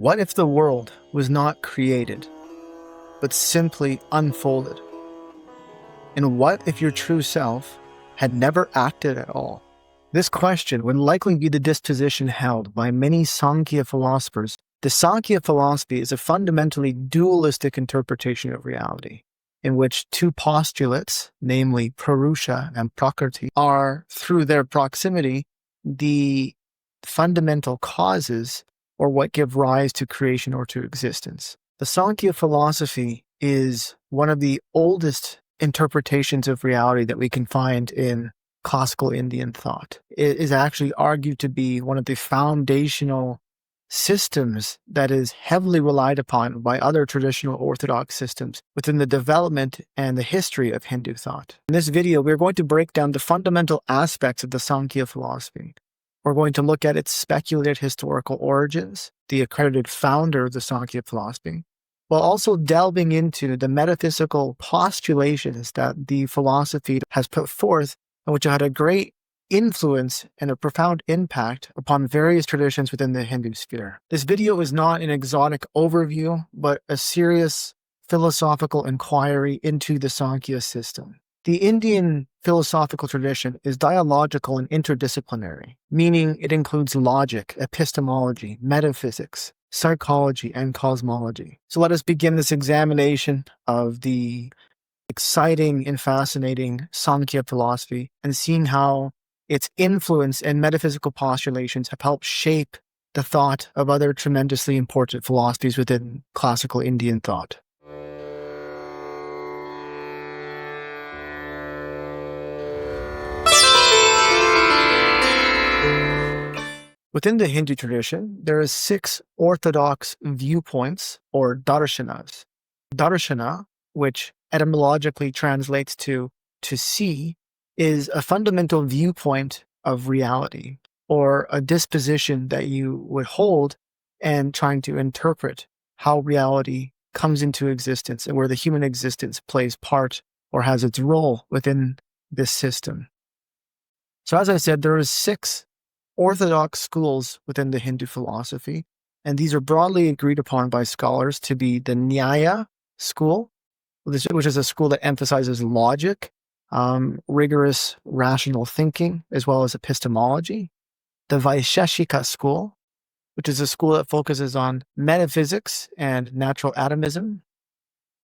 What if the world was not created, but simply unfolded? And what if your true self had never acted at all? This question would likely be the disposition held by many Sankhya philosophers. The Sankhya philosophy is a fundamentally dualistic interpretation of reality, in which two postulates, namely Purusha and Prakṛti, are, through their proximity, the fundamental causes or what give rise to creation or to existence. The Sankhya philosophy is one of the oldest interpretations of reality that we can find in classical Indian thought. It is actually argued to be one of the foundational systems that is heavily relied upon by other traditional orthodox systems within the development and the history of Hindu thought. In this video, we're going to break down the fundamental aspects of the Sankhya philosophy. We're going to look at its speculated historical origins, the accredited founder of the Sankhya philosophy, while also delving into the metaphysical postulations that the philosophy has put forth and which had a great influence and a profound impact upon various traditions within the Hindu sphere. This video is not an exotic overview, but a serious philosophical inquiry into the Sankhya system. The Indian philosophical tradition is dialogical and interdisciplinary, meaning it includes logic, epistemology, metaphysics, psychology, and cosmology. So let us begin this examination of the exciting and fascinating Sankhya philosophy and seeing how its influence and metaphysical postulations have helped shape the thought of other tremendously important philosophies within classical Indian thought. Within the Hindu tradition, there are 6 orthodox viewpoints, or darshanas. Darshana, which etymologically translates to see, is a fundamental viewpoint of reality, or a disposition that you would hold and trying to interpret how reality comes into existence and where the human existence plays part or has its role within this system. So as I said, there are 6 orthodox schools within the Hindu philosophy, and these are broadly agreed upon by scholars to be the Nyaya school, which is a school that emphasizes logic, rigorous rational thinking, as well as epistemology. The Vaisheshika school, which is a school that focuses on metaphysics and natural atomism.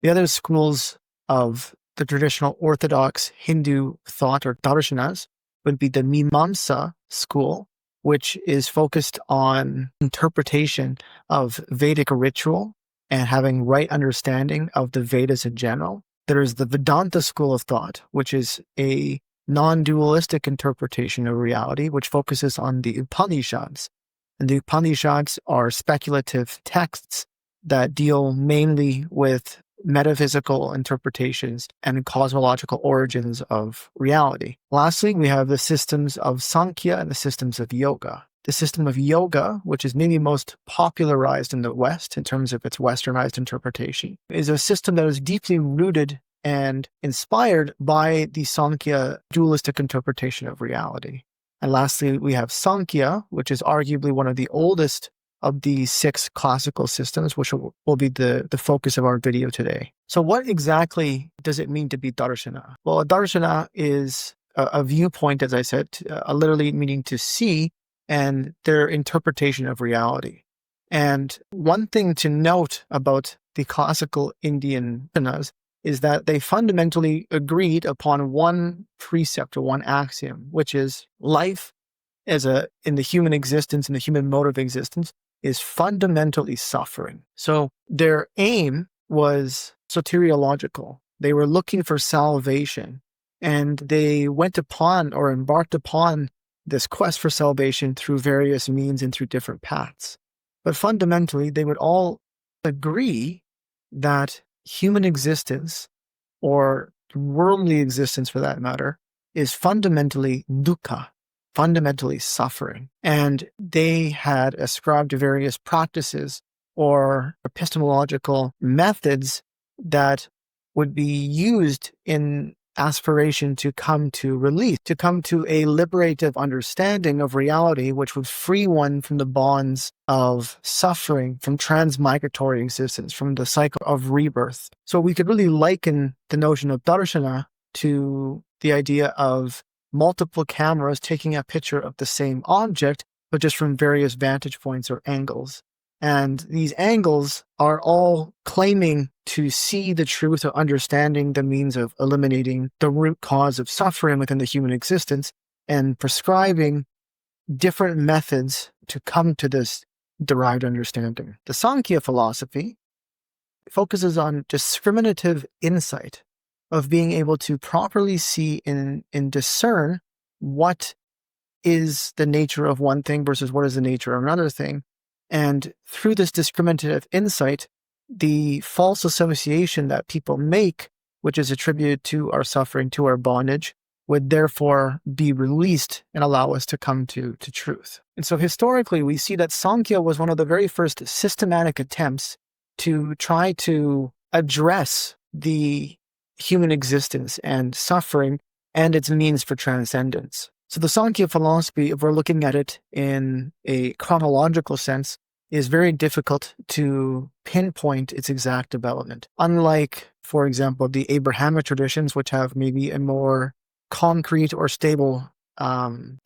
The other schools of the traditional orthodox Hindu thought, or darshanas, would be the Mimamsa school, which is focused on interpretation of Vedic ritual and having right understanding of the Vedas in general. There is the Vedanta school of thought, which is a non-dualistic interpretation of reality, which focuses on the Upanishads. And the Upanishads are speculative texts that deal mainly with metaphysical interpretations and cosmological origins of reality. Lastly, we have the systems of Sankhya and the systems of yoga. The system of yoga, which is maybe most popularized in the West in terms of its westernized interpretation, is a system that is deeply rooted and inspired by the Sankhya dualistic interpretation of reality. And lastly, we have Samkhya, which is arguably one of the oldest of the 6 classical systems, which will be the focus of our video today. So what exactly does it mean to be darshana? Well, a darshana is a viewpoint, as I said, literally meaning to see, and their interpretation of reality. And one thing to note about the classical Indian darshanas is that they fundamentally agreed upon one precept or one axiom, which is life in the human existence, in the human mode of existence, is fundamentally suffering. So their aim was soteriological. They were looking for salvation, and they went upon or embarked upon this quest for salvation through various means and through different paths. But fundamentally, they would all agree that human existence, or worldly existence for that matter, is fundamentally dukkha, fundamentally suffering. And they had ascribed to various practices or epistemological methods that would be used in aspiration to come to release, to come to a liberative understanding of reality, which would free one from the bonds of suffering, from transmigratory existence, from the cycle of rebirth. So we could really liken the notion of Darshana to the idea of multiple cameras taking a picture of the same object, but just from various vantage points or angles. And these angles are all claiming to see the truth or understanding the means of eliminating the root cause of suffering within the human existence and prescribing different methods to come to this derived understanding. The Sāṃkhya philosophy focuses on discriminative insight of being able to properly see and discern what is the nature of one thing versus what is the nature of another thing. And through this discriminative insight, the false association that people make, which is attributed to our suffering, to our bondage, would therefore be released and allow us to come to truth. And so historically, we see that Samkhya was one of the very first systematic attempts to try to address the human existence and suffering and its means for transcendence. So the Samkhya philosophy, if we're looking at it in a chronological sense, is very difficult to pinpoint its exact development. Unlike, for example, the Abrahamic traditions, which have maybe a more concrete or stable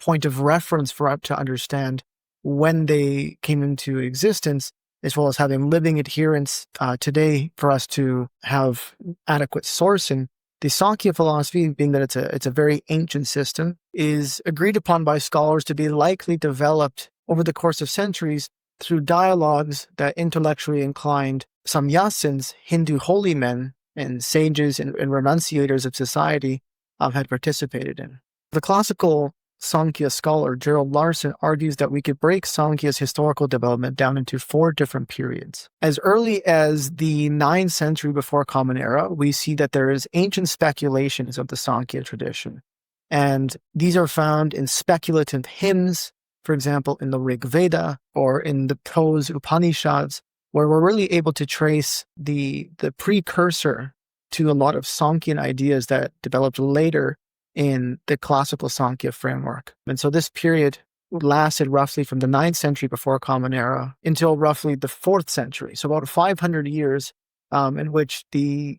point of reference for us to understand when they came into existence, as well as having living adherents today for us to have adequate sourcing. The Sankhya philosophy, being that it's a very ancient system, is agreed upon by scholars to be likely developed over the course of centuries through dialogues that intellectually inclined Samyasins, Hindu holy men and sages and renunciators of society had participated in. The classical Sankhya scholar Gerald Larson argues that we could break Sankhya's historical development down into 4 different periods. As early as the 9th century before Common Era, we see that there is ancient speculations of the Sankhya tradition. And these are found in speculative hymns, for example, in the Rig Veda or in the prose Upanishads, where we're really able to trace the precursor to a lot of Sankhyan ideas that developed later in the classical Sankhya framework. And so this period lasted roughly from the 9th century before Common Era until roughly the 4th century. So about 500 years in which the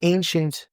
ancient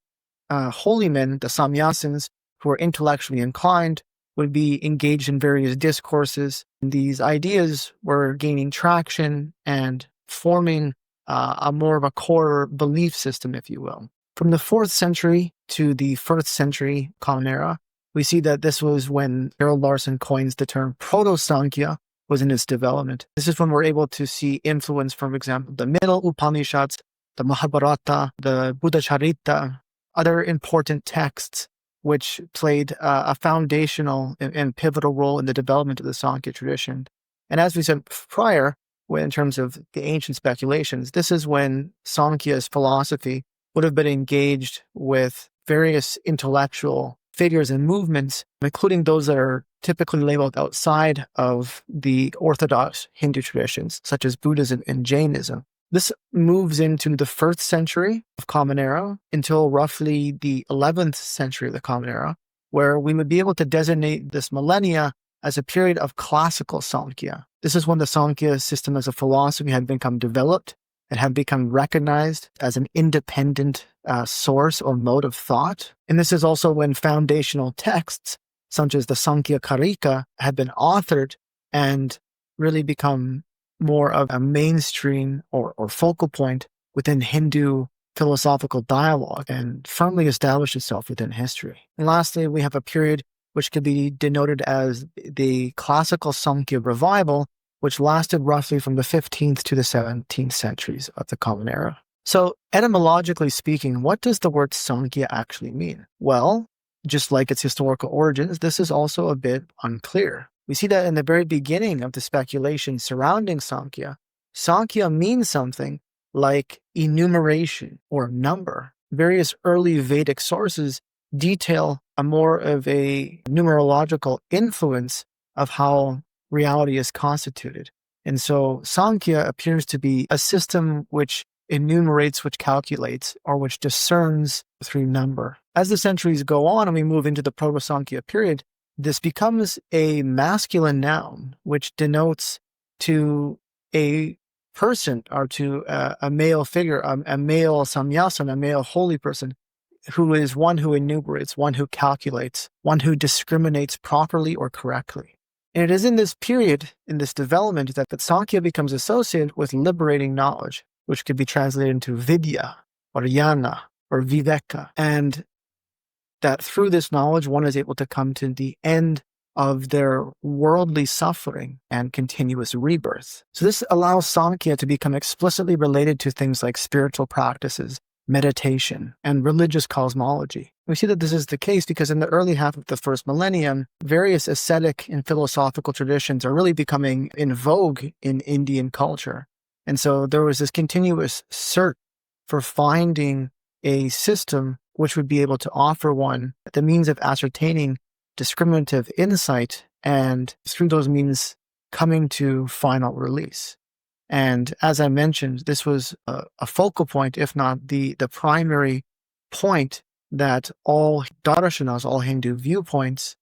holy men, the Samyasins, who were intellectually inclined, would be engaged in various discourses. And these ideas were gaining traction and forming a more of a core belief system, if you will. From the 4th century to the 1st century Common Era, we see that this was when Gerald Larson coins the term Proto-Sankhya was in its development. This is when we're able to see influence from, for example, the Middle Upanishads, the Mahabharata, the Buddhacharita, other important texts which played a foundational and pivotal role in the development of the Sankhya tradition. And as we said prior, in terms of the ancient speculations, this is when Sankhya's philosophy would have been engaged with various intellectual figures and movements, including those that are typically labeled outside of the orthodox Hindu traditions, such as Buddhism and Jainism. This moves into the 1st century of Common Era until roughly the 11th century of the Common Era, where we would be able to designate this millennia as a period of classical Samkhya. This is when the Samkhya system as a philosophy had become developed and had become recognized as an independent source or mode of thought. And this is also when foundational texts, such as the Sāṃkhyakārikā, had been authored and really become more of a mainstream or focal point within Hindu philosophical dialogue and firmly established itself within history. And lastly, we have a period which could be denoted as the classical Samkhya revival, which lasted roughly from the 15th to the 17th centuries of the Common Era. So etymologically speaking, what does the word Sankhya actually mean? Well, just like its historical origins, this is also a bit unclear. We see that in the very beginning of the speculation surrounding Samkhya, Sankhya means something like enumeration or number. Various early Vedic sources detail a more of a numerological influence of how reality is constituted. And so Samkhya appears to be a system which enumerates, which calculates, or which discerns through number. As the centuries go on and we move into the Proto-Sankhya period, this becomes a masculine noun, which denotes to a person or to a male figure, a male samyasan, a male holy person, who is one who enumerates, one who calculates, one who discriminates properly or correctly. And it is in this period, in this development, that the Sankhya becomes associated with liberating knowledge, which could be translated into vidya, or jnana, or viveka. And that through this knowledge, one is able to come to the end of their worldly suffering and continuous rebirth. So this allows Samkhya to become explicitly related to things like spiritual practices, meditation, and religious cosmology. We see that this is the case because in the early half of the first millennium, various ascetic and philosophical traditions are really becoming in vogue in Indian culture. And so there was this continuous search for finding a system which would be able to offer one the means of ascertaining discriminative insight and through those means coming to final release. And as I mentioned, this was a focal point, if not the primary point that all darshanas, all Hindu viewpoints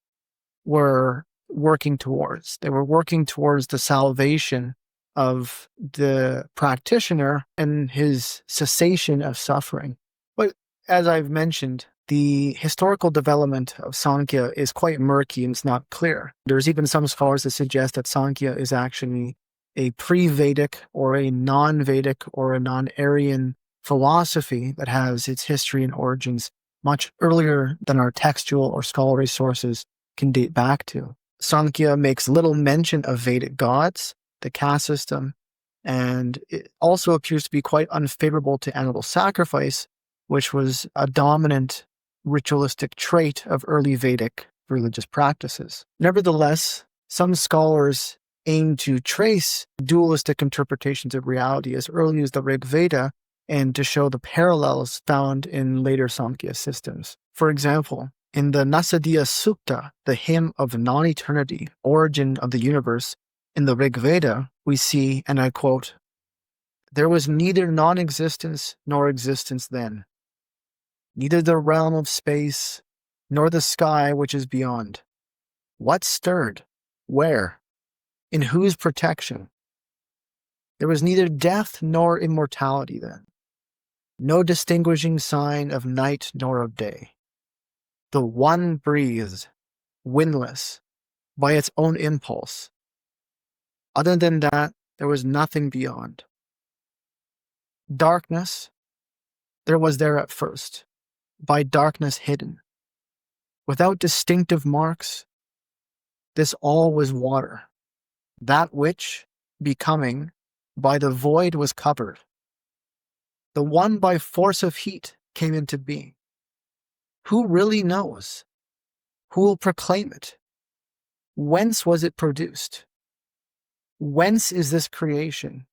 were working towards. They were working towards the salvation of the practitioner and his cessation of suffering. But as I've mentioned, the historical development of Sāṃkhya is quite murky and it's not clear. There's even some scholars that suggest that Sāṃkhya is actually a pre-Vedic or a non-Vedic or a non-Aryan philosophy that has its history and origins much earlier than our textual or scholarly sources can date back to. Sāṃkhya makes little mention of Vedic gods, the caste system, and it also appears to be quite unfavorable to animal sacrifice, which was a dominant ritualistic trait of early Vedic religious practices. Nevertheless, some scholars aim to trace dualistic interpretations of reality as early as the Rig Veda and to show the parallels found in later Samkhya systems. For example, in the Nasadiya Sukta, the hymn of non-eternity, origin of the universe, in the Rig Veda, we see, and I quote, "There was neither non-existence nor existence then, neither the realm of space nor the sky which is beyond. What stirred? Where? In whose protection? There was neither death nor immortality then, no distinguishing sign of night nor of day. The one breathed, windless, by its own impulse. Other than that, there was nothing beyond. Darkness, there was there at first, by darkness hidden. Without distinctive marks, this all was water, that which, becoming, by the void was covered. The one by force of heat came into being. Who really knows? Who will proclaim it? Whence was it produced? Whence is this creation?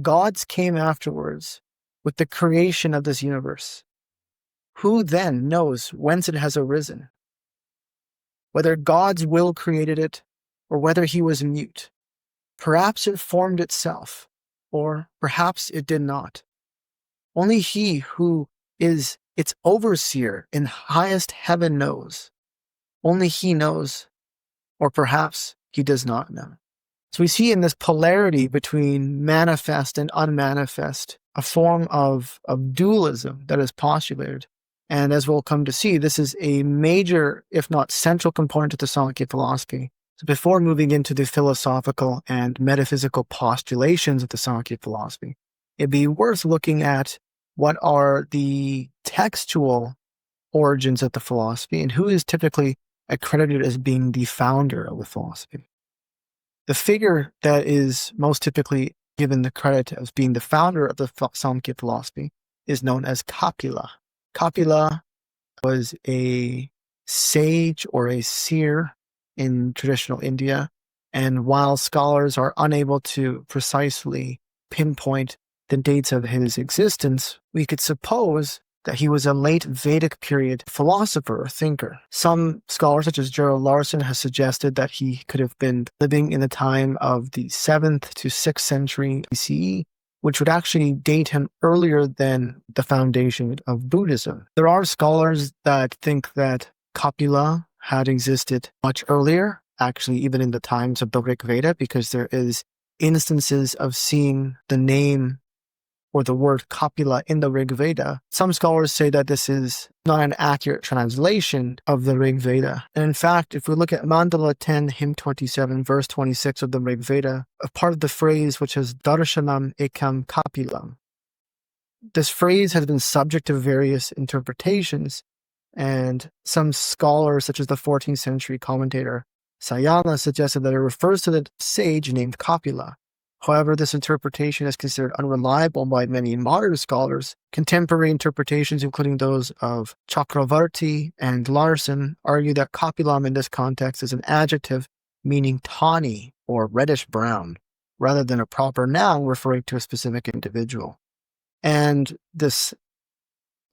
Gods came afterwards with the creation of this universe. Who then knows whence it has arisen? Whether God's will created it, or whether he was mute. Perhaps it formed itself, or perhaps it did not. Only he who is its overseer in highest heaven knows. Only he knows, or perhaps he does not know." So we see in this polarity between manifest and unmanifest, a form of dualism that is postulated. And as we'll come to see, this is a major, if not central component of the Sankhya philosophy. So before moving into the philosophical and metaphysical postulations of the Sankhya philosophy, it'd be worth looking at what are the textual origins of the philosophy and who is typically accredited as being the founder of the philosophy. The figure that is most typically given the credit as being the founder of the Samkhya philosophy is known as Kapila. Kapila was a sage or a seer in traditional India, and while scholars are unable to precisely pinpoint the dates of his existence, we could suppose that he was a late Vedic period philosopher or thinker. Some scholars, such as Gerald Larson, has suggested that he could have been living in the time of the 7th to 6th century BCE, which would actually date him earlier than the foundation of Buddhism. There are scholars that think that Kapila had existed much earlier, actually even in the times of the Rig Veda, because there is instances of seeing the name or the word Kapila in the Rig Veda. Some scholars say that this is not an accurate translation of the Rig Veda. And in fact, if we look at Mandala 10, hymn 27, verse 26 of the Rig Veda, a part of the phrase which is Darshanam ekam Kapilam. This phrase has been subject to various interpretations, and some scholars, such as the 14th century commentator Sayana, suggested that it refers to the sage named Kapila. However, this interpretation is considered unreliable by many modern scholars. Contemporary interpretations, including those of Chakravarti and Larson, argue that Kapilam in this context is an adjective meaning tawny or reddish-brown, rather than a proper noun referring to a specific individual. And this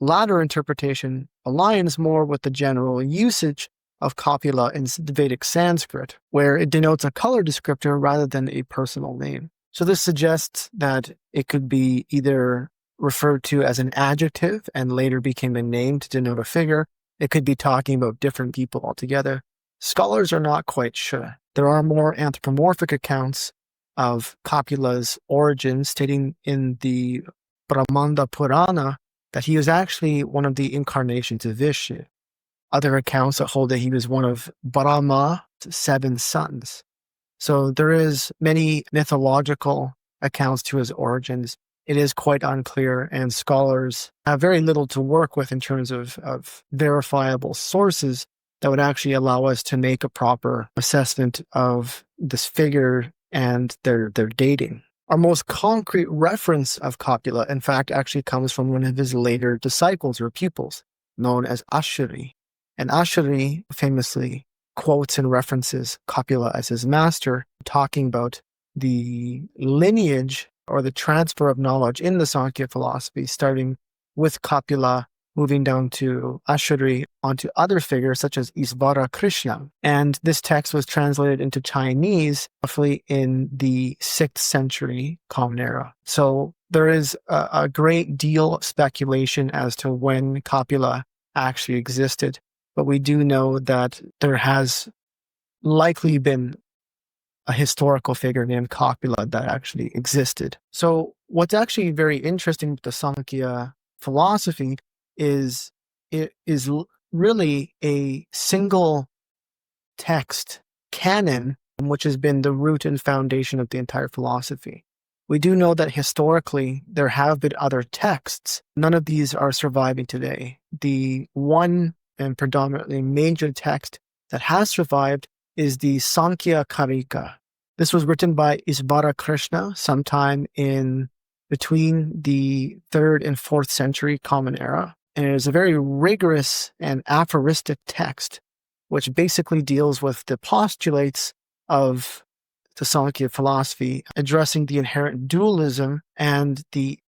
latter interpretation aligns more with the general usage of Kapila in Vedic Sanskrit, where it denotes a color descriptor rather than a personal name. So this suggests that it could be either referred to as an adjective and later became a name to denote a figure. It could be talking about different people altogether. Scholars are not quite sure. There are more anthropomorphic accounts of Kapila's origins, stating in the Brahmanda Purana that he was actually one of the incarnations of Vishnu. Other accounts that hold that he was one of Brahma's 7 sons. So there is many mythological accounts to his origins. It is quite unclear, and scholars have very little to work with in terms of verifiable sources that would actually allow us to make a proper assessment of this figure and their dating. Our most concrete reference of Kapila, in fact, actually comes from one of his later disciples or pupils, known as Ashuri. And Ashuri famously quotes and references Kapila as his master, talking about the lineage or the transfer of knowledge in the Sankhya philosophy, starting with Kapila, moving down to Ashuri, onto other figures such as Isvara Krishna. And this text was translated into Chinese roughly in the 6th century Common Era. So there is a great deal of speculation as to when Kapila actually existed. But we do know that there has likely been a historical figure named Kapila that actually existed. So what's actually very interesting with the Sankhya philosophy is it is really a single text canon, which has been the root and foundation of the entire philosophy. We do know that historically there have been other texts. None of these are surviving today. The one and predominantly major text that has survived is the Sāṃkhyakārikā. This was written by Isvara Krishna sometime in between the 3rd and 4th century Common Era. And it is a very rigorous and aphoristic text, which basically deals with the postulates of the Sankhya philosophy, addressing the inherent dualism and the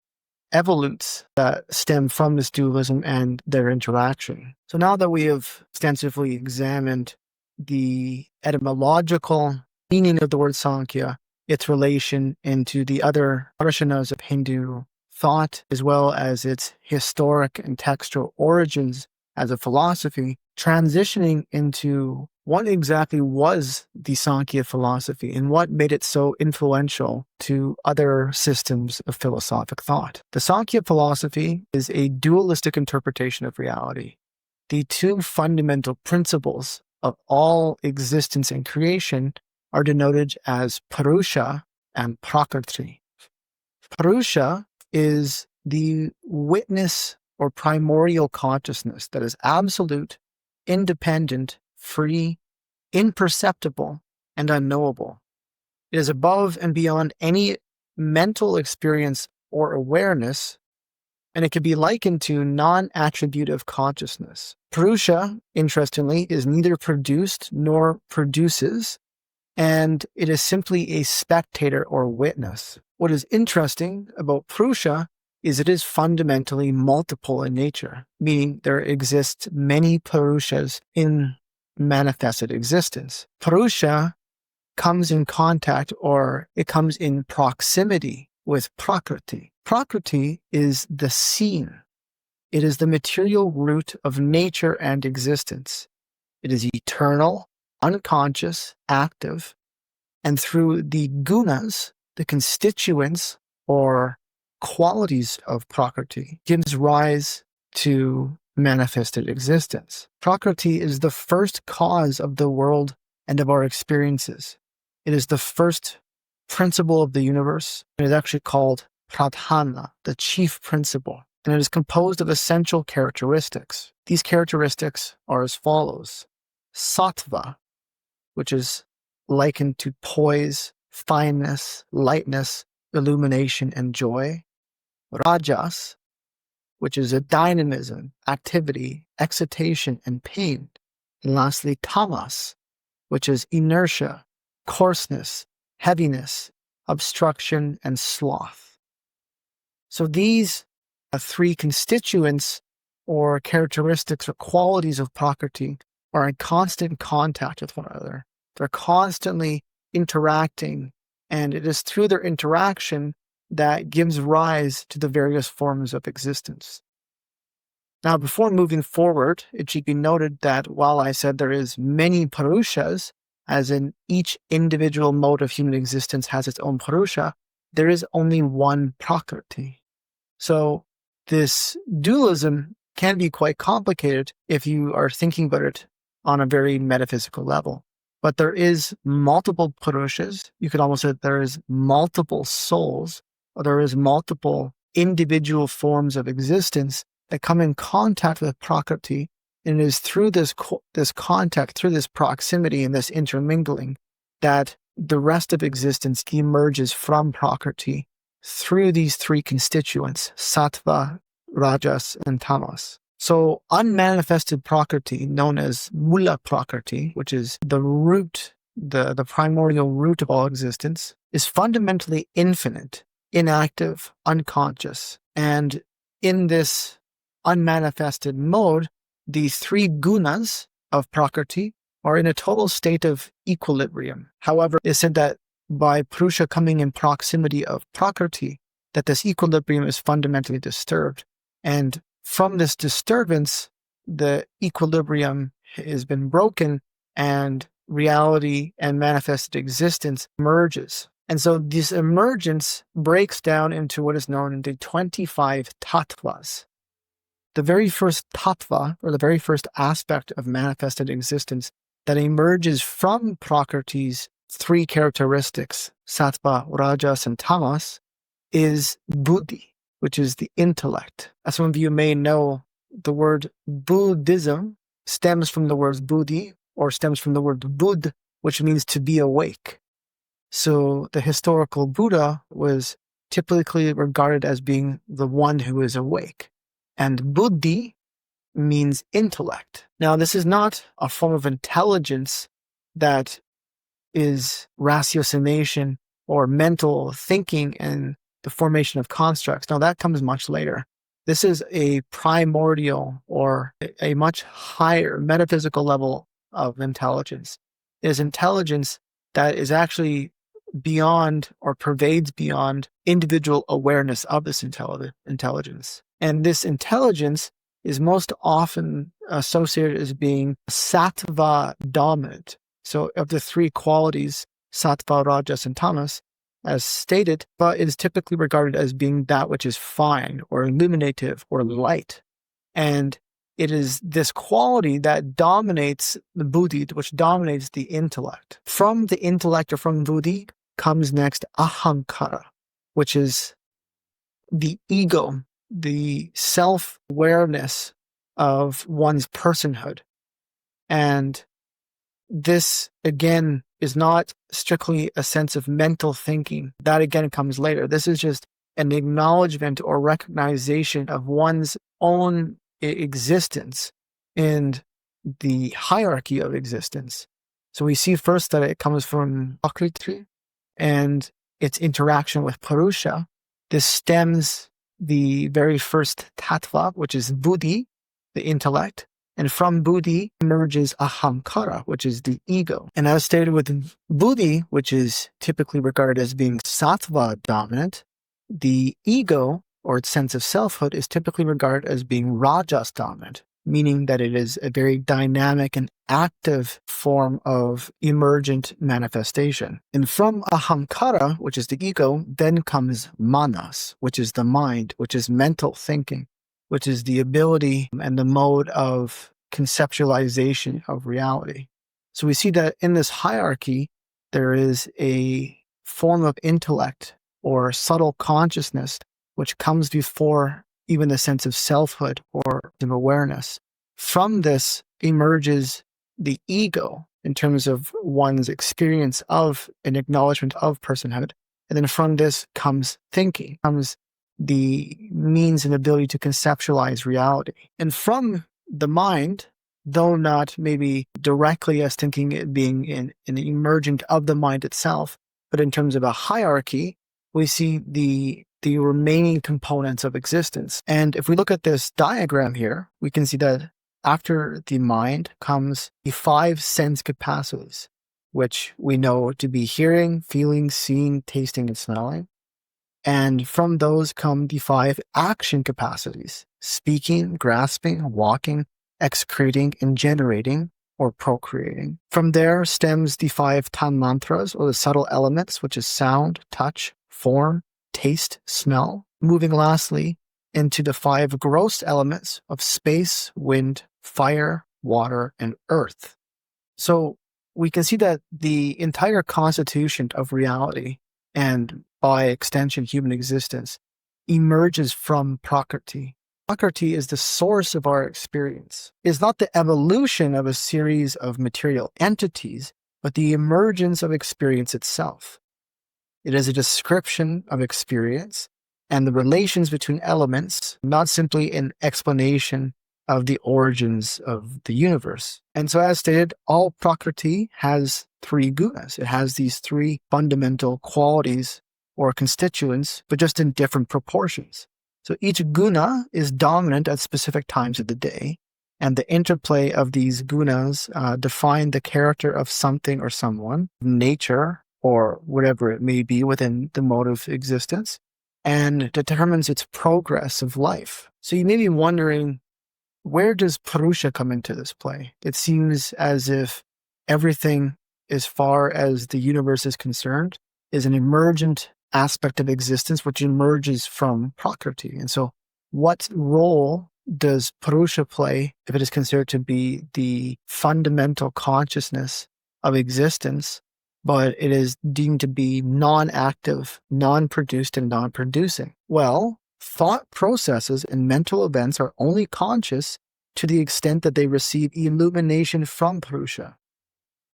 evolutes that stem from this dualism and their interaction. So now that we have extensively examined the etymological meaning of the word Sankhya, its relation into the other darshanas of Hindu thought, as well as its historic and textual origins as a philosophy, transitioning into what exactly was the Sankhya philosophy and what made it so influential to other systems of philosophic thought. The Sankhya philosophy is a dualistic interpretation of reality. The two fundamental principles of all existence and creation are denoted as Purusha and Prakṛti. Purusha is the witness or primordial consciousness that is absolute, independent, free, imperceptible, and unknowable. It is above and beyond any mental experience or awareness, and it can be likened to non-attributive consciousness. Purusha, interestingly, is neither produced nor produces, and it is simply a spectator or witness. What is interesting about Purusha is it is fundamentally multiple in nature, meaning there exist many Purushas in manifested existence. Purusha comes in contact, or it comes in proximity with Prakṛti. Prakṛti is the scene. It is the material root of nature and existence. It is eternal, unconscious, active, and through the gunas, the constituents or qualities of Prakṛti, gives rise to manifested existence. Prakṛti is the first cause of the world and of our experiences. It is the first principle of the universe. It is actually called pradhana, the chief principle, and it is composed of essential characteristics. These characteristics are as follows. Sattva, which is likened to poise, fineness, lightness, illumination, and joy. Rajas, which is a dynamism, activity, excitation, and pain. And lastly, tamas, which is inertia, coarseness, heaviness, obstruction, and sloth. So these three constituents or characteristics or qualities of Prakṛti are in constant contact with one another. They're constantly interacting, and it is through their interaction that gives rise to the various forms of existence. Now, before moving forward, it should be noted that while I said there is many Puruṣas, as in each individual mode of human existence has its own Purusha, there is only one Prakṛti. So this dualism can be quite complicated if you are thinking about it on a very metaphysical level. But there is multiple Puruṣas. You could almost say there is multiple souls, or there is multiple individual forms of existence that come in contact with Prakṛti. And it is through this contact, through this proximity and this intermingling, that the rest of existence emerges from Prakṛti through these three constituents, sattva, rajas, and tamas. So unmanifested Prakṛti, known as mula Prakṛti, which is the root, the primordial root of all existence, is fundamentally infinite, inactive, unconscious. And in this unmanifested mode, these three gunas of Prakṛti are in a total state of equilibrium. However, it is said that by Purusha coming in proximity of Prakṛti, that this equilibrium is fundamentally disturbed. And from this disturbance, the equilibrium has been broken and reality and manifested existence emerges. And so this emergence breaks down into what is known as the 25 Tattvas. The very first tattva, or the very first aspect of manifested existence that emerges from Prakrti's three characteristics, sattva, rajas, and tamas, is buddhi, which is the intellect. As some of you may know, the word Buddhism stems from the word buddhi, or stems from the word buddh, which means to be awake. So the historical Buddha was typically regarded as being the one who is awake. And buddhi means intellect. Now, this is not a form of intelligence that is ratiocination or mental thinking and the formation of constructs. Now, that comes much later. This is a primordial or a much higher metaphysical level of intelligence. It is intelligence that is actually beyond or pervades beyond individual awareness of this intelligence. And this intelligence is most often associated as being sattva dominant. So of the three qualities, sattva, rajas, and tamas, as stated, but is typically regarded as being that which is fine or illuminative or light. And it is this quality that dominates the buddhi, which dominates the intellect. From the intellect or from buddhi comes next ahankara, which is the ego, the self-awareness of one's personhood. And this, again, is not strictly a sense of mental thinking. That, again, comes later. This is just an acknowledgement or recognition of one's own existence in the hierarchy of existence. So we see first that it comes from Prakṛti and its interaction with Purusha. This stems the very first tattva, which is buddhi, the intellect. And from buddhi emerges ahankara, which is the ego. And as stated with buddhi, which is typically regarded as being sattva dominant, the ego, or its sense of selfhood, is typically regarded as being rajas dominant, meaning that it is a very dynamic and active form of emergent manifestation. And from ahamkara, which is the ego, then comes manas, which is the mind, which is mental thinking, which is the ability and the mode of conceptualization of reality. So we see that in this hierarchy, there is a form of intellect or subtle consciousness which comes before even the sense of selfhood or of awareness. From this emerges the ego in terms of one's experience of an acknowledgement of personhood. And then from this comes thinking, comes the means and ability to conceptualize reality. And from the mind, though not maybe directly as thinking it being an emergent of the mind itself, but in terms of a hierarchy, we see the remaining components of existence. And if we look at this diagram here, we can see that after the mind comes the 5 sense capacities, which we know to be hearing, feeling, seeing, tasting, and smelling. And from those come the 5 action capacities: speaking, grasping, walking, excreting, and generating or procreating. From there stems the 5 tanmantras, or the subtle elements, which is sound, touch, form, taste, smell. Moving lastly into the 5 gross elements of space, wind, fire, water, and earth. So we can see that the entire constitution of reality, and by extension human existence, emerges from Prakṛti. Prakṛti is the source of our experience. It is not the evolution of a series of material entities, but the emergence of experience itself. It is a description of experience and the relations between elements, not simply an explanation of the origins of the universe. And so, as stated, all Prakṛti has 3 gunas. It has these 3 fundamental qualities or constituents, but just in different proportions. So each guna is dominant at specific times of the day, and the interplay of these gunas define the character of something or someone, nature, or whatever it may be within the mode of existence, and determines its progress of life. So you may be wondering, where does Purusha come into this play? It seems as if everything, as far as the universe is concerned, is an emergent aspect of existence which emerges from Prakṛti. And so what role does Purusha play if it is considered to be the fundamental consciousness of existence, but it is deemed to be non-active, non-produced, and non-producing? Well, thought processes and mental events are only conscious to the extent that they receive illumination from Purusha.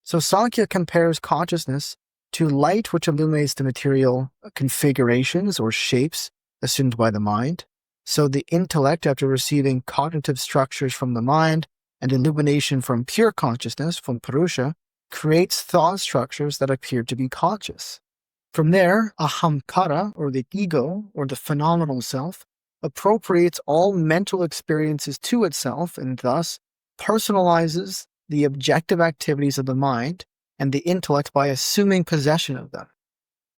So Sāṃkhya compares consciousness to light which illuminates the material configurations or shapes assumed by the mind. So the intellect, after receiving cognitive structures from the mind and illumination from pure consciousness, from Purusha, creates thought structures that appear to be conscious. From there, ahamkara, or the ego, or the phenomenal self, appropriates all mental experiences to itself and thus personalizes the objective activities of the mind and the intellect by assuming possession of them.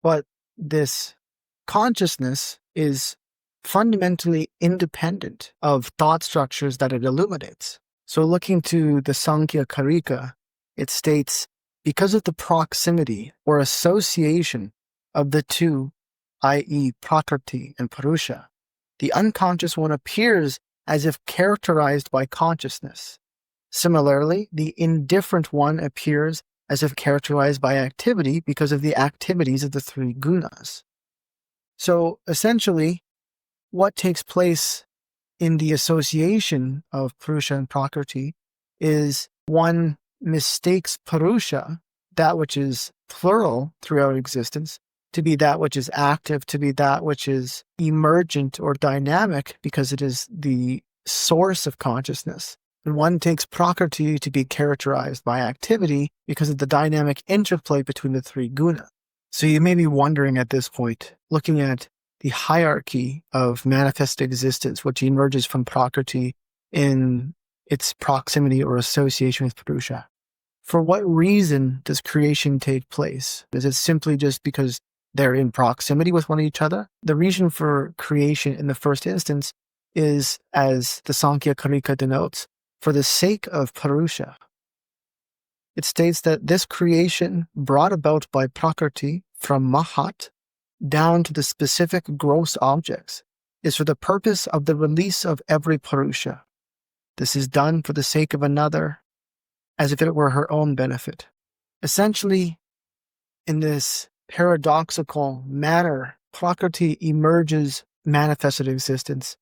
But this consciousness is fundamentally independent of thought structures that it illuminates. So looking to the Sāṃkhyakārikā, it states, because of the proximity or association of the two, i.e. Prakṛti and Purusha, the unconscious one appears as if characterized by consciousness. Similarly, the indifferent one appears as if characterized by activity because of the activities of the 3 gunas. So essentially, what takes place in the association of Purusha and Prakṛti is one mistakes Purusha, that which is plural throughout existence, to be that which is active, to be that which is emergent or dynamic because it is the source of consciousness. And one takes Prakṛti to be characterized by activity because of the dynamic interplay between the 3 gunas. So you may be wondering at this point, looking at the hierarchy of manifest existence, which emerges from Prakṛti in its proximity or association with Purusha. For what reason does creation take place? Is it simply just because they're in proximity with one each other. The reason for creation in the first instance is, as the Sāṃkhyakārikā denotes, for the sake of Purusha. It states that this creation brought about by Prakṛti from Mahat down to the specific gross objects is for the purpose of the release of every Purusha. This is done for the sake of another, as if it were her own benefit. Essentially, in this paradoxical manner, Prakṛti emerges manifested existence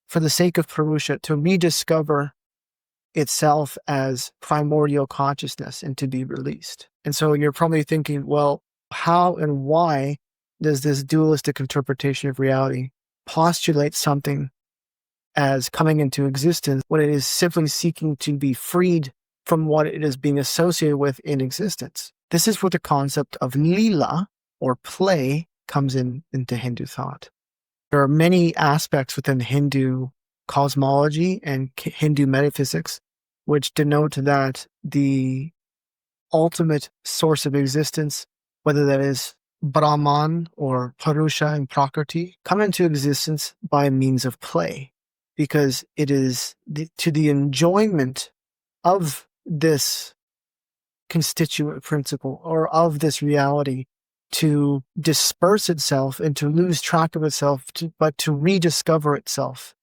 for the sake of Purusha to rediscover itself as primordial consciousness and to be released. And so you're probably thinking, well, how and why does this dualistic interpretation of reality postulate something as coming into existence when it is simply seeking to be freed from what it is being associated with in existence? This is where the concept of lila, or play, comes into Hindu thought. There are many aspects within Hindu cosmology and Hindu metaphysics which denote that the ultimate source of existence, whether that is Brahman or Purusha and Prakṛti, come into existence by means of play, because it is to the enjoyment of this constituent principle or of this reality to disperse itself and to lose track of itself, but to rediscover itself,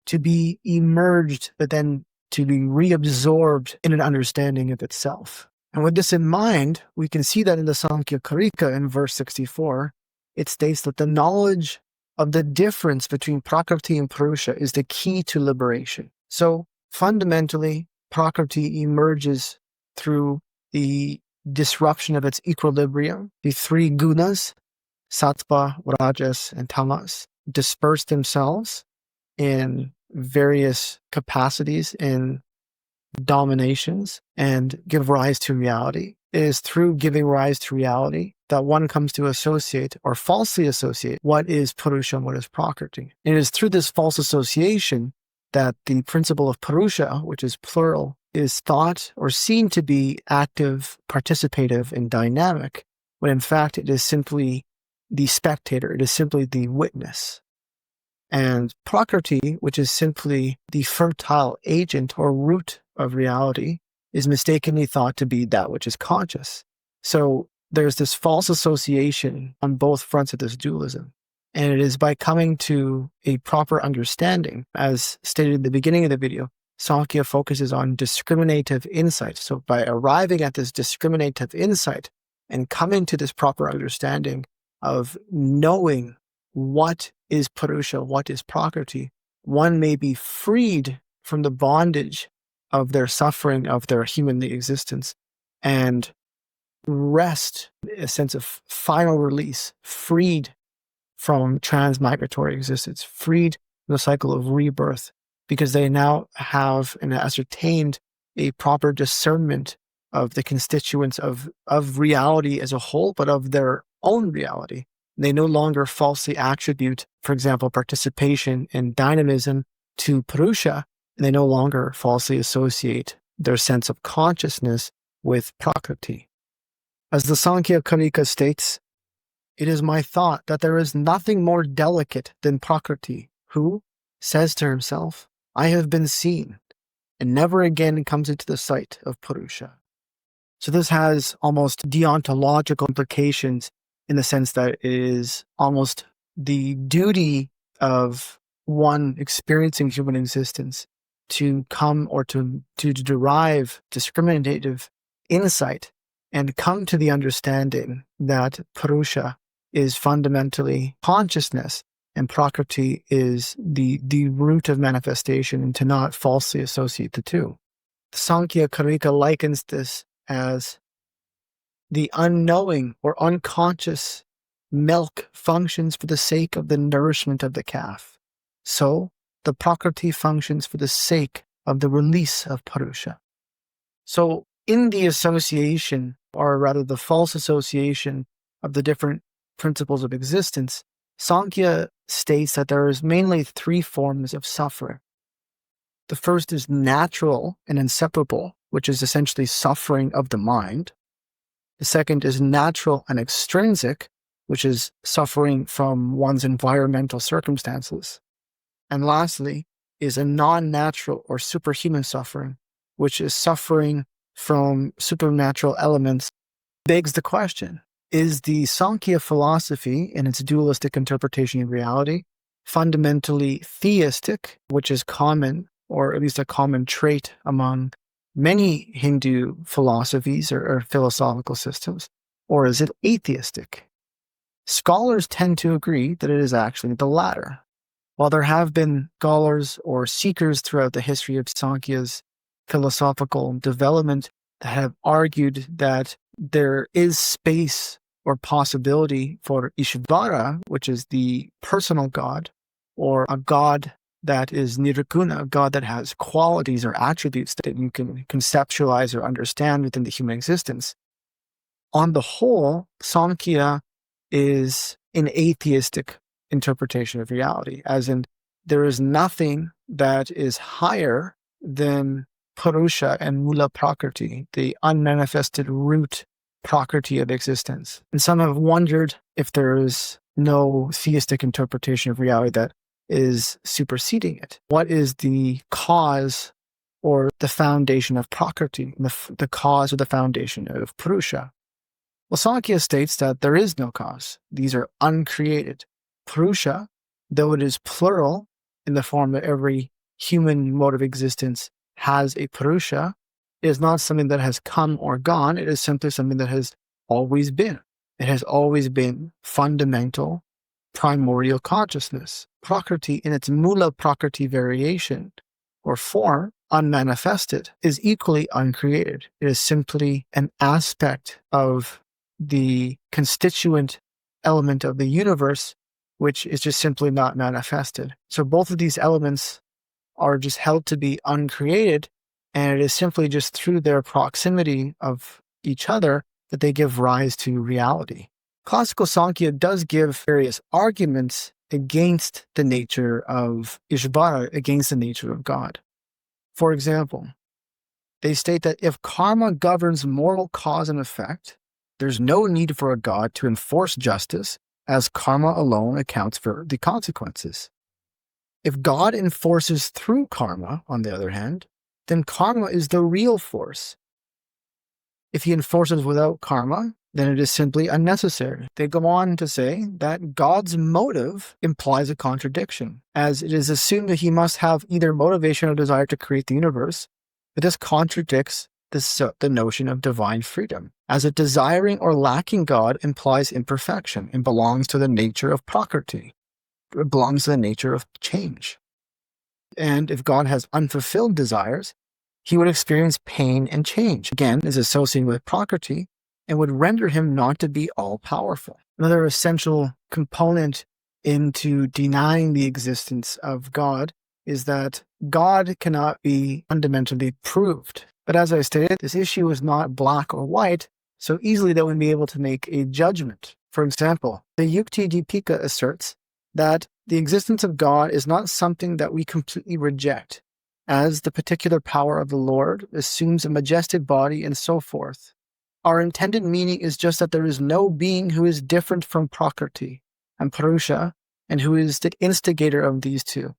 to be emerged, but then to be reabsorbed in an understanding of itself. And with this in mind, we can see that in the Sāṃkhyakārikā in verse 64, it states that the knowledge of the difference between Prakṛti and Purusha is the key to liberation. So fundamentally, Prakṛti emerges through the disruption of its equilibrium. The three gunas, sattva, rajas, and tamas, disperse themselves in various capacities in dominations and give rise to reality. It is through giving rise to reality that one comes to associate or falsely associate what is Purusha and what is Prakṛti. It is through this false association that the principle of Purusha, which is plural, is thought or seen to be active, participative, and dynamic, when in fact it is simply the spectator, it is simply the witness. And Prakṛti, which is simply the fertile agent or root of reality, is mistakenly thought to be that which is conscious. So there's this false association on both fronts of this dualism. And it is by coming to a proper understanding, as stated in the beginning of the video, Samkhya focuses on discriminative insight. So by arriving at this discriminative insight and coming to this proper understanding of knowing what is Purusha, what is Prakṛti, one may be freed from the bondage of their suffering, of their humanly existence, and rest, a sense of final release, freed from transmigratory existence, freed from the cycle of rebirth, because they now have and ascertained a proper discernment of the constituents of reality as a whole, but of their own reality. They no longer falsely attribute, for example, participation and dynamism to Purusha, and they no longer falsely associate their sense of consciousness with Prakṛti. As the Sāṃkhyakārikā states, it is my thought that there is nothing more delicate than Prakṛti, who says to himself, I have been seen, and never again comes into the sight of Purusha. So this has almost deontological implications in the sense that it is almost the duty of one experiencing human existence to come or to derive discriminative insight and come to the understanding that Purusha is fundamentally consciousness and Prakṛti is the root of manifestation, and to not falsely associate the two. The Sāṃkhyakārikā likens this as the unknowing or unconscious milk functions for the sake of the nourishment of the calf. So the Prakṛti functions for the sake of the release of Purusha. So in the association, or rather the false association of the different principles of existence, Samkhya states that there is mainly three forms of suffering. The first is natural and inseparable, which is essentially suffering of the mind. The second is natural and extrinsic, which is suffering from one's environmental circumstances. And lastly is a non-natural or superhuman suffering, which is suffering from supernatural elements. Begs the question, is the Sāṃkhya philosophy in its dualistic interpretation of reality fundamentally theistic, which is common, or at least a common trait among many Hindu philosophies or philosophical systems, or is it atheistic? Scholars tend to agree that it is actually the latter. While there have been scholars or seekers throughout the history of Sāṃkhya's philosophical development that have argued that there is space or possibility for Ishvara, which is the personal God, or a God that is nirguna, a God that has qualities or attributes that you can conceptualize or understand within the human existence. On the whole, Samkhya is an atheistic interpretation of reality, as in there is nothing that is higher than Purusha and Mula Prakṛti, the unmanifested root Prakṛti of existence. And some have wondered if there is no theistic interpretation of reality that is superseding it. What is the cause or the foundation of Prakṛti, the cause or the foundation of Purusha? Well, Sankhya states that there is no cause. These are uncreated. Purusha, though it is plural in the form that every human mode of existence has a Purusha, it is not something that has come or gone. It is simply something that has always been. It has always been fundamental, primordial consciousness. Prakṛti, in its Mula Prakṛti variation or form, unmanifested, is equally uncreated. It is simply an aspect of the constituent element of the universe, which is just simply not manifested. So both of these elements are just held to be uncreated, and it is simply just through their proximity of each other that they give rise to reality. Classical Sankhya does give various arguments against the nature of Ishvara, against the nature of God. For example, they state that if karma governs moral cause and effect, there's no need for a God to enforce justice, as karma alone accounts for the consequences. If God enforces through karma, on the other hand, then karma is the real force. If he enforces without karma, then it is simply unnecessary. They go on to say that God's motive implies a contradiction, as it is assumed that he must have either motivation or desire to create the universe, but this contradicts the notion of divine freedom, as a desiring or lacking God implies imperfection and belongs to the nature of Prakṛti. It belongs to the nature of change. And if God has unfulfilled desires, he would experience pain and change. Again, is associated with Prakṛti and would render him not to be all-powerful. Another essential component into denying the existence of God is that God cannot be fundamentally proved. But as I stated, this issue is not black or white so easily that we'd be able to make a judgment. For example, the Yukti Dipika asserts that the existence of God is not something that we completely reject, as the particular power of the Lord assumes a majestic body and so forth. Our intended meaning is just that there is no being who is different from Prakṛti and Purusha, and who is the instigator of these two.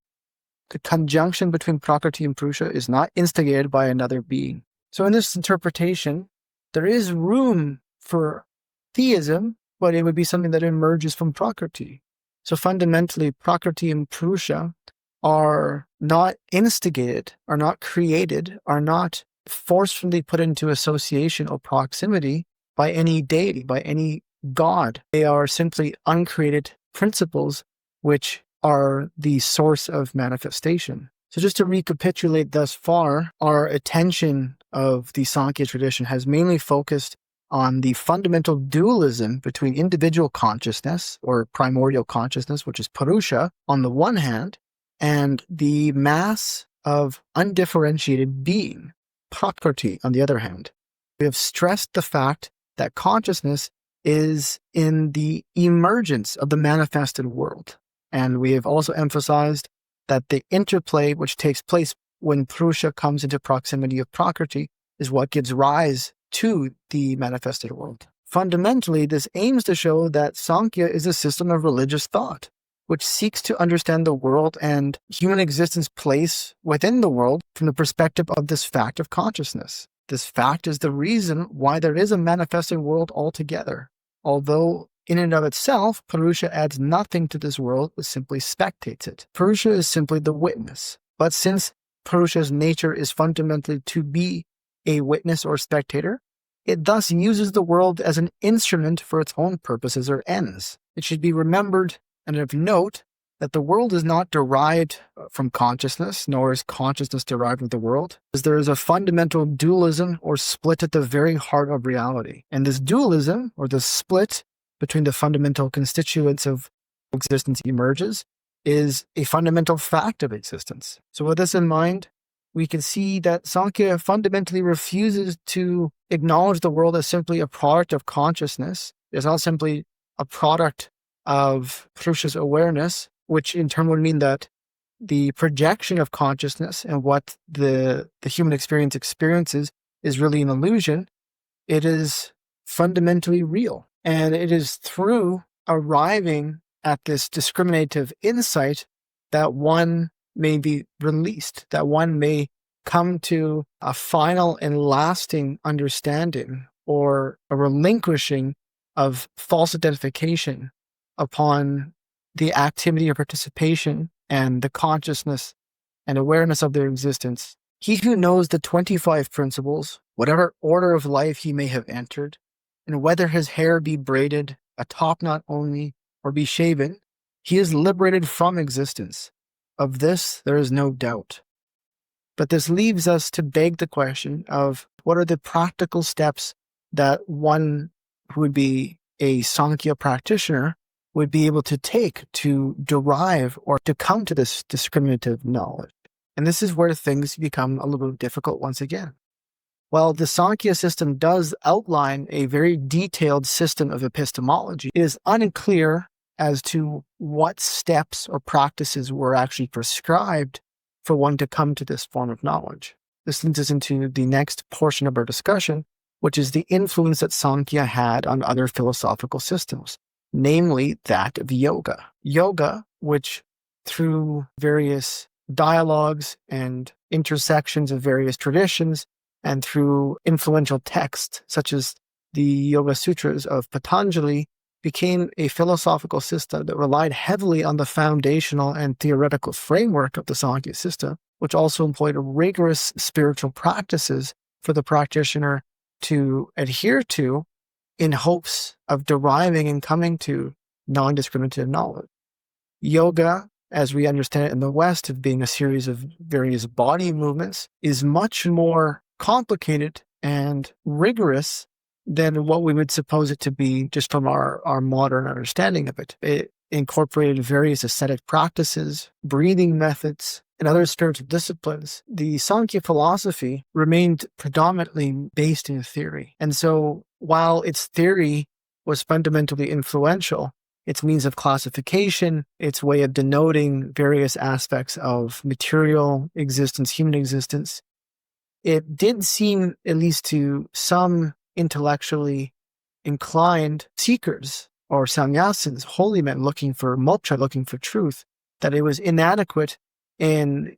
The conjunction between Prakṛti and Purusha is not instigated by another being. So in this interpretation, there is room for theism, but it would be something that emerges from Prakṛti. So fundamentally, Prakṛti and Purusha are not instigated, are not created, are not forcefully put into association or proximity by any deity, by any God. They are simply uncreated principles which are the source of manifestation. So just to recapitulate thus far, our attention of the Sāṃkhya tradition has mainly focused on the fundamental dualism between individual consciousness or primordial consciousness, which is Purusha, on the one hand, and the mass of undifferentiated being, Prakṛti, on the other hand. We have stressed the fact that consciousness is in the emergence of the manifested world. And we have also emphasized that the interplay which takes place when Purusha comes into proximity of Prakṛti is what gives rise to the manifested world. Fundamentally, this aims to show that Samkhya is a system of religious thought, which seeks to understand the world and human existence place within the world from the perspective of this fact of consciousness. This fact is the reason why there is a manifesting world altogether. Although in and of itself, Purusha adds nothing to this world, but simply spectates it. Purusha is simply the witness. But since Purusha's nature is fundamentally to be a witness or spectator, it thus uses the world as an instrument for its own purposes or ends. It should be remembered and of note that the world is not derived from consciousness, nor is consciousness derived from the world, as there is a fundamental dualism or split at the very heart of reality. And this dualism, or the split between the fundamental constituents of existence emerges, is a fundamental fact of existence. So with this in mind, we can see that Sankhya fundamentally refuses to acknowledge the world as simply a product of consciousness. It's not simply a product of Purusha's awareness, which in turn would mean that the projection of consciousness and what the human experiences is really an illusion. It is fundamentally real. And it is through arriving at this discriminative insight that one may be released, that one may come to a final and lasting understanding or a relinquishing of false identification upon the activity or participation and the consciousness and awareness of their existence. He who knows the 25 principles, whatever order of life he may have entered, and whether his hair be braided, a topknot only, or be shaven, he is liberated from existence. Of this, there is no doubt. But this leaves us to beg the question of what are the practical steps that one who would be a Sāṃkhya practitioner would be able to take to derive or to come to this discriminative knowledge. And this is where things become a little difficult once again. While the Sankhya system does outline a very detailed system of epistemology, it is unclear as to what steps or practices were actually prescribed for one to come to this form of knowledge. This leads us into the next portion of our discussion, which is the influence that Sankhya had on other philosophical systems, namely that of yoga. Yoga, which through various dialogues and intersections of various traditions, and through influential texts such as the Yoga Sutras of Patanjali, became a philosophical system that relied heavily on the foundational and theoretical framework of the Sankhya system, which also employed rigorous spiritual practices for the practitioner to adhere to in hopes of deriving and coming to non-discriminative knowledge. Yoga, as we understand it in the West, of being a series of various body movements, is much more complicated and rigorous than what we would suppose it to be just from our modern understanding of it. It incorporated various ascetic practices, breathing methods, and other spiritual disciplines. The Sāṃkhya philosophy remained predominantly based in theory. And so while its theory was fundamentally influential, its means of classification, its way of denoting various aspects of material existence, human existence, it did seem, at least to some intellectually inclined seekers or sannyasins, holy men looking for moksha, looking for truth, that it was inadequate in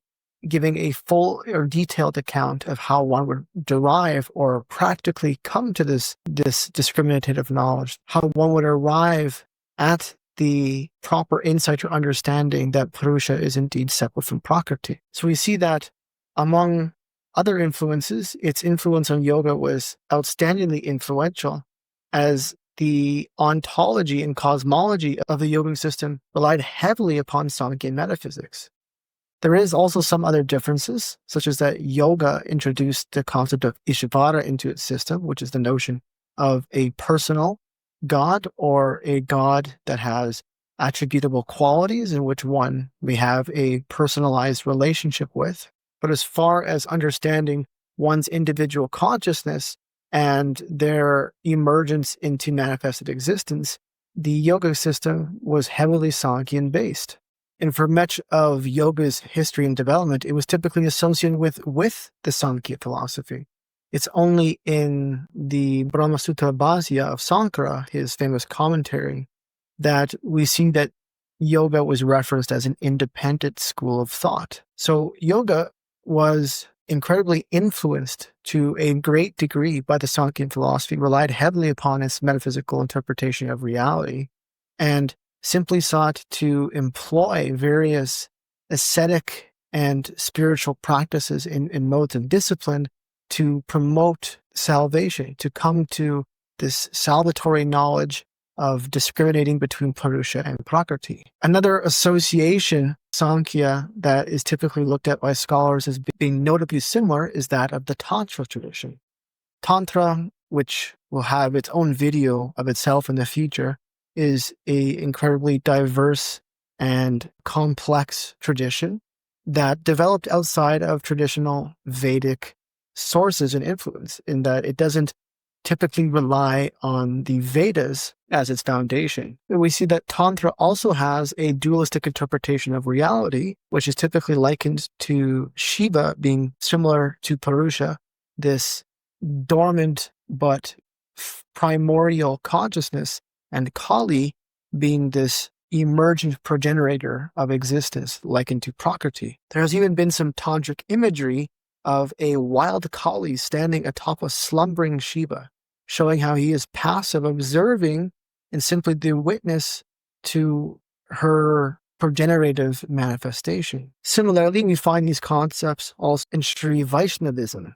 giving a full or detailed account of how one would derive or practically come to this discriminative knowledge, how one would arrive at the proper insight or understanding that Purusha is indeed separate from Prakṛti. So we see that among other influences, its influence on yoga was outstandingly influential, as the ontology and cosmology of the yogic system relied heavily upon Samkhya metaphysics. There is also some other differences, such as that yoga introduced the concept of Ishvara into its system, which is the notion of a personal God or a God that has attributable qualities in which one may have a personalized relationship with. But as far as understanding one's individual consciousness and their emergence into manifested existence, the yoga system was heavily Sankhyan based. And for much of yoga's history and development, it was typically associated with the Sankhya philosophy. It's only in the Brahma Sutta Bhāsya of Sankara, his famous commentary, that we see that yoga was referenced as an independent school of thought. So yoga was incredibly influenced to a great degree by the Sankhya philosophy, relied heavily upon its metaphysical interpretation of reality, and simply sought to employ various ascetic and spiritual practices in modes of discipline to promote salvation, to come to this salvatory knowledge of discriminating between Purusha and Prakṛti. Another association, Samkhya, that is typically looked at by scholars as being notably similar is that of the Tantra tradition. Tantra, which will have its own video of itself in the future, is an incredibly diverse and complex tradition that developed outside of traditional Vedic sources and influence, in that it doesn't typically rely on the Vedas as its foundation. We see that Tantra also has a dualistic interpretation of reality, which is typically likened to Shiva being similar to Purusha, this dormant but primordial consciousness, and Kali being this emergent progenitor of existence, likened to Prakṛti. There has even been some tantric imagery of a wild Kali standing atop a slumbering Shiva, showing how he is passive, observing, and simply the witness to her progenerative manifestation. Similarly, we find these concepts also in Sri Vaishnavism,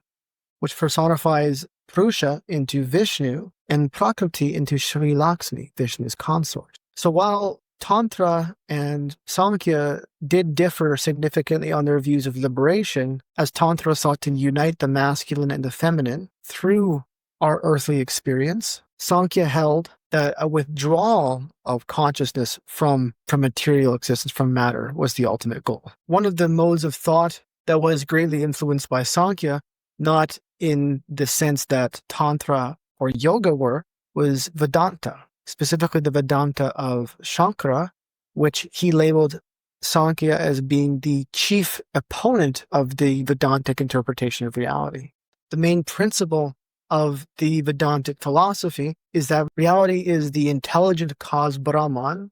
which personifies Puruṣa into Vishnu and Prakṛti into Sri Lakshmi, Vishnu's consort. So while Tantra and Samkhya did differ significantly on their views of liberation, as Tantra sought to unite the masculine and the feminine through our earthly experience, Samkhya held that a withdrawal of consciousness from material existence, from matter, was the ultimate goal. One of the modes of thought that was greatly influenced by Samkhya, not in the sense that Tantra or yoga were, was Vedanta, specifically the Vedanta of Shankara, which he labeled Sankhya as being the chief opponent of the Vedantic interpretation of reality. The main principle of the Vedantic philosophy is that reality is the intelligent cause Brahman,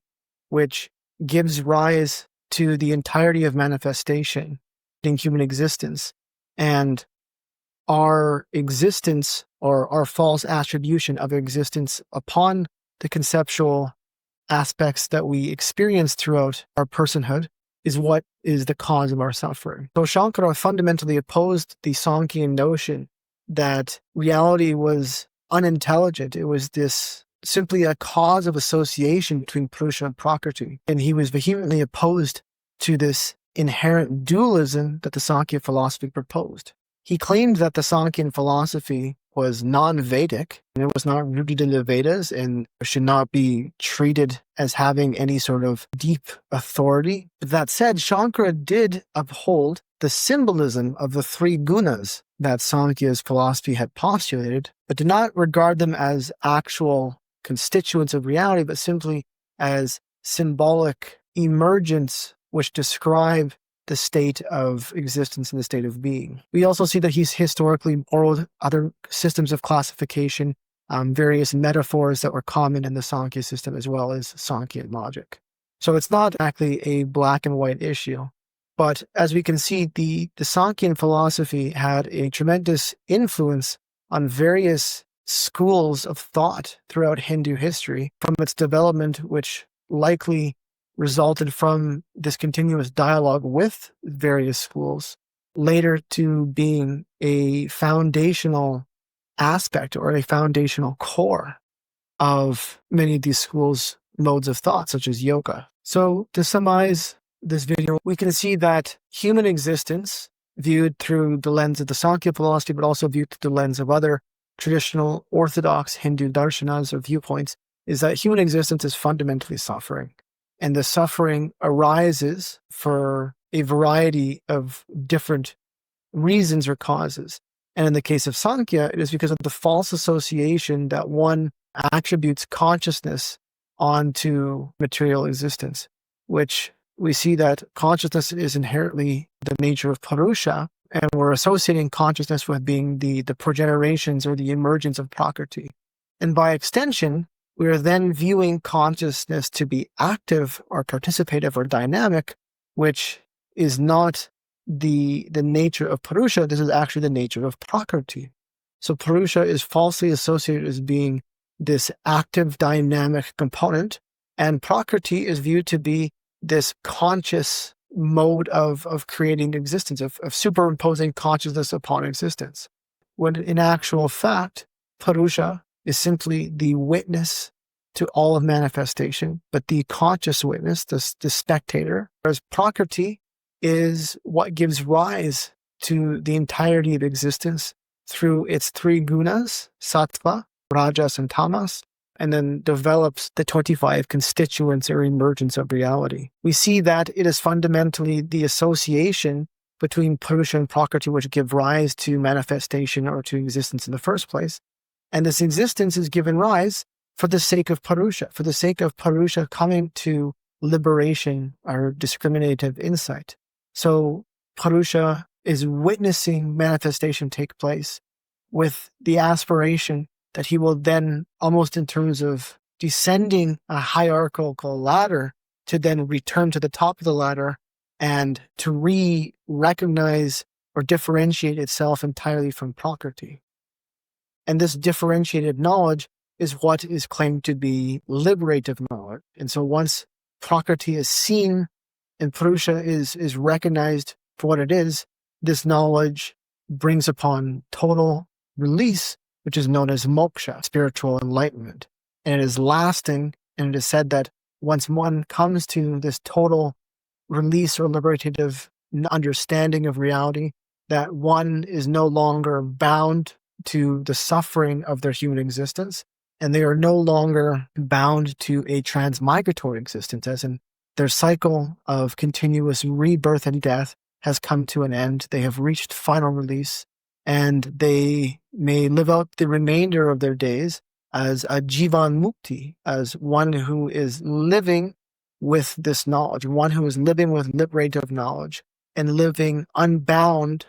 which gives rise to the entirety of manifestation in human existence. And our existence, or our false attribution of existence upon the conceptual aspects that we experience throughout our personhood, is what is the cause of our suffering. So Shankara fundamentally opposed the Sankhyan notion that reality was unintelligent. It was this simply a cause of association between Purusha and Prakṛti. And he was vehemently opposed to this inherent dualism that the Sankhya philosophy proposed. He claimed that the Sankhyan philosophy was non-Vedic, and it was not rooted in the Vedas, and should not be treated as having any sort of deep authority. But that said, Shankara did uphold the symbolism of the three gunas that Samkhya's philosophy had postulated, but did not regard them as actual constituents of reality, but simply as symbolic emergence which describe the state of existence and the state of being. We also see that he's historically borrowed other systems of classification, various metaphors that were common in the Sankhya system, as well as Sankhya logic. So it's not exactly a black and white issue. But as we can see, the Sankhyan philosophy had a tremendous influence on various schools of thought throughout Hindu history, from its development, which likely resulted from this continuous dialogue with various schools, later to being a foundational aspect or a foundational core of many of these schools' modes of thought, such as yoga. So to summarize this video, we can see that human existence, viewed through the lens of the Sankhya philosophy, but also viewed through the lens of other traditional orthodox Hindu darshanas or viewpoints, is that human existence is fundamentally suffering. And the suffering arises for a variety of different reasons or causes. And in the case of Sankhya, it is because of the false association that one attributes consciousness onto material existence, which we see that consciousness is inherently the nature of Purusha, And we're associating consciousness with being the progenerations or the emergence of Prakṛti. And by extension, we are then viewing consciousness to be active or participative or dynamic, which is not the nature of Purusha. This is actually the nature of Prakṛti. So Purusha is falsely associated as being this active, dynamic component, and Prakṛti is viewed to be this conscious mode of creating existence, of superimposing consciousness upon existence. When in actual fact, Purusha is simply the witness to all of manifestation, but the conscious witness, the spectator, whereas Prakṛti is what gives rise to the entirety of existence through its three gunas, sattva, rajas, and tamas, and then develops the 25 constituents or emergence of reality. We see that it is fundamentally the association between Purusha and Prakṛti which give rise to manifestation or to existence in the first place. And this existence is given rise for the sake of Purusha, for the sake of Purusha coming to liberation or discriminative insight. So Purusha is witnessing manifestation take place with the aspiration that he will then, almost in terms of descending a hierarchical ladder, to then return to the top of the ladder and to recognize or differentiate itself entirely from Prakṛti. And this differentiated knowledge is what is claimed to be liberative knowledge. And so once Prakṛti is seen and Purusha is recognized for what it is, this knowledge brings upon total release, which is known as moksha, spiritual enlightenment. And it is lasting, and it is said that once one comes to this total release or liberative understanding of reality, that one is no longer bound to the suffering of their human existence, and they are no longer bound to a transmigratory existence, as in their cycle of continuous rebirth and death has come to an end. They have reached final release, and they may live out the remainder of their days as a jivan mukti, as one who is living with this knowledge, one who is living with liberative knowledge and living unbound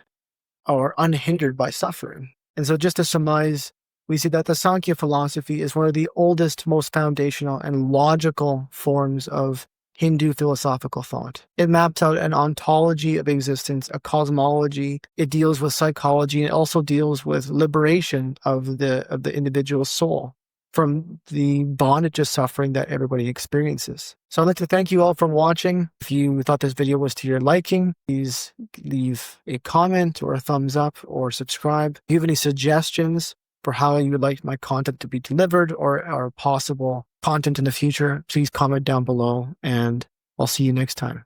or unhindered by suffering. And so just to surmise, we see that the Sankhya philosophy is one of the oldest, most foundational and logical forms of Hindu philosophical thought. It maps out an ontology of existence, a cosmology. It deals with psychology, and it also deals with liberation of the individual soul from the bondage of suffering that everybody experiences. So I'd like to thank you all for watching. If you thought this video was to your liking, please leave a comment or a thumbs up or subscribe. If you have any suggestions for how you would like my content to be delivered or possible content in the future, please comment down below, and I'll see you next time.